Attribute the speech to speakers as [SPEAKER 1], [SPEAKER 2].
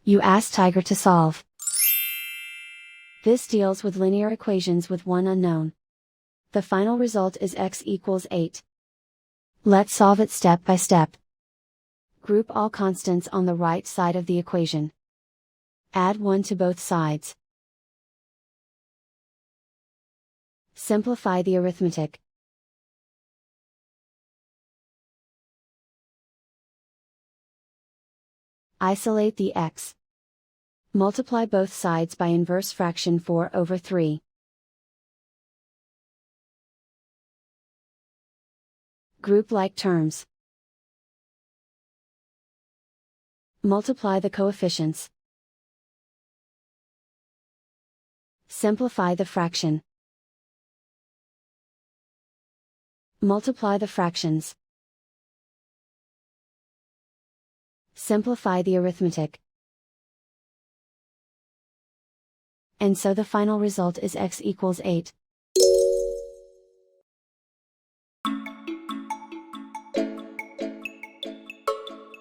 [SPEAKER 1] You ask Tiger to solve. This deals with linear equations with one unknown. The final result is x equals 8. Let's solve it step by step. Group all constants on the right side of the equation. Add 1 to both sides. Simplify the arithmetic. Isolate the x. Multiply both sides by inverse fraction 4/3. Group like terms. Multiply the coefficients. Simplify the fraction. Multiply the fractions. Simplify the arithmetic. And so the final result is x equals 8.